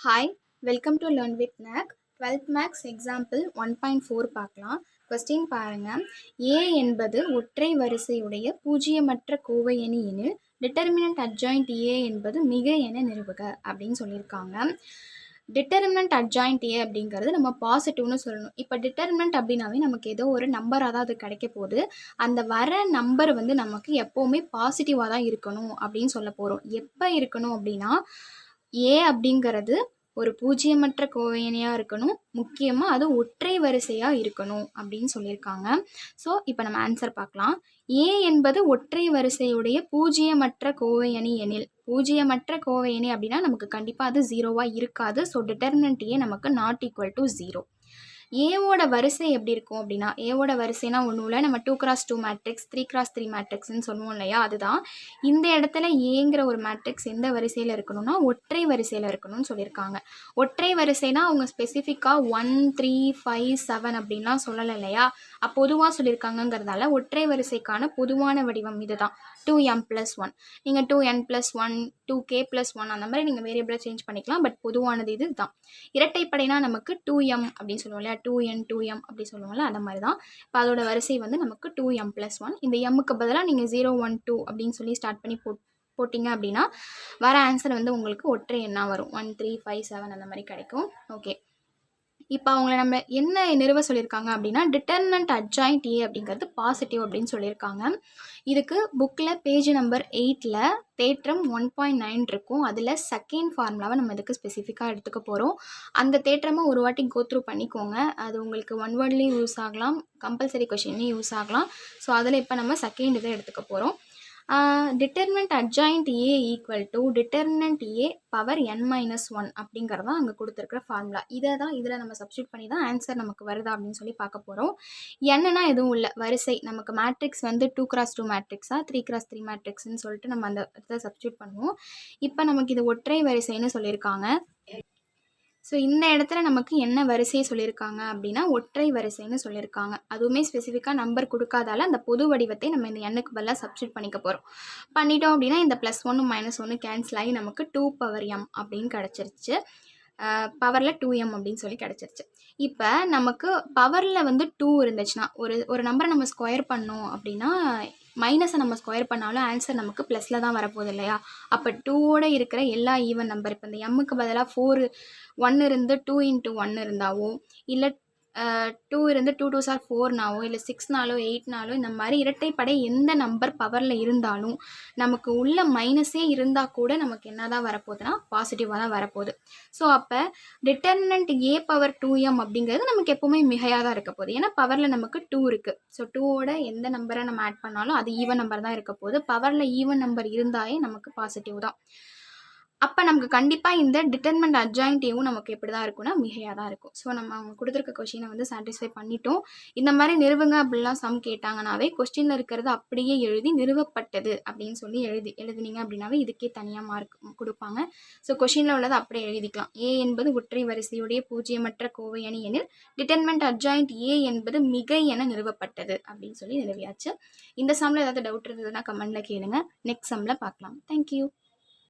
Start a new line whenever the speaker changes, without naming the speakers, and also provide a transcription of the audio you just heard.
Hi, welcome to Learn with NAC. 12th Max example 1.4 பார்க்கலாம். Question பாருங்க. A என்பது ஒற்றை வரிசையுடைய பூஜ்ஜியமற்ற கோவை எணி எனில் டிட்டர்மினன்ட் அட்ஜாயிண்ட் A என்பது மிக என நிறுவுக அப்படின்னு சொல்லியிருக்காங்க. டிட்டர்மினன்ட் அட்ஜாயிண்ட் A அப்படிங்கிறது நம்ம பாசிட்டிவ்னு சொல்லணும். இப்போ டிட்டர்மினன்ட் அப்படின்னாவே நமக்கு ஏதோ ஒரு நம்பராக தான் அது கிடைக்க போகுது. அந்த வர நம்பர் வந்து நமக்கு எப்போவுமே பாசிட்டிவாக தான் இருக்கணும் அப்படின்னு சொல்ல போகிறோம். எப்போ இருக்கணும் அப்படின்னா A அப்படிங்கிறது ஒரு பூஜ்ஜியமற்ற கோவையணியாக இருக்கணும், முக்கியமாக அது ஒற்றை வரிசையாக இருக்கணும் அப்படின்னு சொல்லியிருக்காங்க. ஸோ இப்போ நம்ம ஆன்சர் பார்க்கலாம். A என்பது ஒற்றை வரிசையுடைய பூஜ்ஜியமற்ற கோவையணி எனில், பூஜ்ஜியமற்ற கோவையணி அப்படின்னா நமக்கு கண்டிப்பாக அது ஜீரோவாக இருக்காது. ஸோ டிட்டர்மினன்ட் A நமக்கு நாட் ஈக்குவல் டு 0. ஏவோட வரிசை எப்படி இருக்கும் அப்படின்னா, ஏவோட வரிசைனா ஒன்றும் இல்லை, நம்ம 2x2 மேட்ரிக்ஸ் 3x3 மேட்ரிக்ஸ்ன்னு சொல்லுவோம் இல்லையா, அதுதான். இந்த இடத்துல ஏங்கிற ஒரு மேட்ரிக்ஸ் எந்த வரிசையில் இருக்கணும்னா ஒற்றை வரிசையில் இருக்கணும்னு சொல்லியிருக்காங்க. ஒற்றை வரிசைனா அவங்க ஸ்பெசிஃபிக்காக 1 3 5 7 அப்படின்லாம் சொல்லலை இல்லையா, பொதுவாக சொல்லியிருக்காங்கங்கிறதால ஒற்றை வரிசைக்கான பொதுவான வடிவம் இதுதான் 2m+1. நீங்கள் 2n+1 2k+1 அந்த மாதிரி நீங்கள் வேரியபிளை சேஞ்ச் பண்ணிக்கலாம். பட் பொதுவானது இது தான். இரட்டைப்படைனா நமக்கு 2m அப்படின்னு சொல்லுவோம் இல்லையா, 2n 2m அப்படி சொல்லுவோம்ல, அந்த மாதிரி தான். இப்போ அதோட வரிசை வந்து நமக்கு 2m+1. இந்த எம்முக்கு பதிலாக நீங்கள் 0 1 2 அப்படின்னு சொல்லி ஸ்டார்ட் பண்ணி போட்டிங்க அப்படின்னா வர ஆன்சர் வந்து உங்களுக்கு ஒற்றை எண்ணாக வரும். 1 3 5 7 அந்த மாதிரி கிடைக்கும். ஓகே, இப்போ அவங்கள நம்ம என்ன நிறுவ சொல்லியிருக்காங்க அப்படின்னா டிட்டர்மினன்ட் அட்ஜாயிண்ட் A அப்படிங்கிறது பாசிட்டிவ் அப்படின்னு சொல்லியிருக்காங்க. இதுக்கு புக்கில் பேஜ் நம்பர் 8ல் தேற்றம் 1.9 இருக்கும். அதில் செகண்ட் ஃபார்முலாவை நம்ம இதுக்கு ஸ்பெசிஃபிக்காக எடுத்துக்க போகிறோம். அந்த தேற்றமாக ஒரு வாட்டி கோத்ரூ பண்ணிக்கோங்க. அது உங்களுக்கு ஒன் வேர்ட்லேயும் யூஸ் ஆகலாம், கம்பல்சரி கொஷின்லேயும் யூஸ் ஆகலாம். ஸோ அதில் இப்போ நம்ம செகண்ட் இதை எடுத்துக்க போகிறோம். Determinant adjoint A equal to determinant A power n-1 அப்படிங்கிறது தான் அங்கே கொடுத்துருக்குற ஃபார்முலா. இதை தான் இதில் நம்ம சப்ஸ்டியூட் பண்ணி தான் ஆன்சர் நமக்கு வருதா அப்படின்னு சொல்லி பார்க்க போகிறோம். என்னன்னா எதுவும் இல்லை, வரிசை. நமக்கு மேட்ரிக்ஸ் வந்து 2x2 மேட்ரிக்ஸா 3x3 மேட்ரிக்ஸ்ன்னு சொல்லிட்டு நம்ம அந்த இதை சப்ஸ்டியூட் பண்ணுவோம். இப்போ நமக்கு இது ஒற்றை வரிசைன்னு சொல்லியிருக்காங்க. ஸோ இந்த இடத்துல நமக்கு என்ன வரிசையை சொல்லியிருக்காங்க அப்படின்னா ஒற்றை வரிசைன்னு சொல்லியிருக்காங்க. அதுவுமே ஸ்பெசிஃபிக்காக நம்பர் கொடுக்காதால அந்த பொது வடிவத்தை நம்ம இந்த எண்ணுக்கு பதிலாக சப்ஸ்டியூட் பண்ணிக்க போகிறோம். பண்ணிட்டோம் அப்படின்னா இந்த +1 -1 கேன்சல் ஆகி நமக்கு 2m அப்படின்னு கிடச்சிருச்சு. பவரில் 2m அப்படின்னு சொல்லி கிடச்சிருச்சு. இப்போ நமக்கு பவரில் வந்து 2 இருந்துச்சுன்னா ஒரு நம்பரை நம்ம ஸ்கொயர் பண்ணோம் அப்படின்னா மைனஸை நம்ம ஸ்கொயர் பண்ணாலும் ஆன்சர் நமக்கு ப்ளஸில் தான் வரப்போகுது இல்லையா. அப்போ 2ஓட இருக்கிற எல்லா ஈவன் நம்பர், இப்போ இந்த எம்முக்கு பதிலாக 4 1 இருந்து 2 × 1 இருந்தாவோ, இல்லை 2 இருந்து 2 2s 4நாவோ, இல்லை 6நாலோ 8நாலோ, இந்த மாதிரி இரட்டைப்படை எந்த நம்பர் பவரில் இருந்தாலும் நமக்கு உள்ள மைனஸே இருந்தால் கூட நமக்கு என்ன தான் வரப்போகுதுன்னா பாசிட்டிவாக தான் வரப்போகுது. ஸோ அப்போ டிட்டர்மினன்ட் A பவர் 2m அப்படிங்கிறது நமக்கு எப்போவுமே மிகையாக தான் இருக்க போகுது. ஏன்னா பவரில் நமக்கு 2 இருக்குது. ஸோ 2ஓட எந்த நம்பரை நம்ம ஆட் பண்ணாலும் அது ஈவன் நம்பர் தான் இருக்க போகுது. பவரில் ஈவன் நம்பர் இருந்தாலே நமக்கு பாசிட்டிவ் தான். அப்போ நமக்கு கண்டிப்பாக இந்த டிட்டர்மினன்ட் அட்ஜாயிண்ட் Aவும் நமக்கு எப்படி தான் இருக்கும்னா மிகையாக தான் இருக்கும். ஸோ நம்ம அவங்க கொடுத்துருக்க கொஷினை வந்து சாட்டிஸ்ஃபை பண்ணிட்டோம். இந்த மாதிரி நிறுவுங்க அப்படிலாம் சம் கேட்டாங்கனாவே கொஸ்டினில் இருக்கிறது அப்படியே எழுதி நிறுவப்பட்டது அப்படின்னு சொல்லி எழுதினீங்க அப்படின்னாவே இதுக்கே தனியாக மார்க் கொடுப்பாங்க. ஸோ கொஷினில் உள்ளதை அப்படியே எழுதிக்கலாம். A என்பது ஒற்றை வரிசையுடைய பூஜ்ஜியமற்ற கோவை அணி எனில் டிட்டர்மினன்ட் அட்ஜாயிண்ட் A என்பது மிகை என நிறுவப்பட்டது அப்படின்னு சொல்லி நிறுவியாச்சு. இந்த சம்மில் ஏதாவது டவுட் இருந்ததுன்னா கமெண்ட்டில் கேளுங்க. நெக்ஸ்ட் சம்மில் பார்க்கலாம். தேங்க்யூ.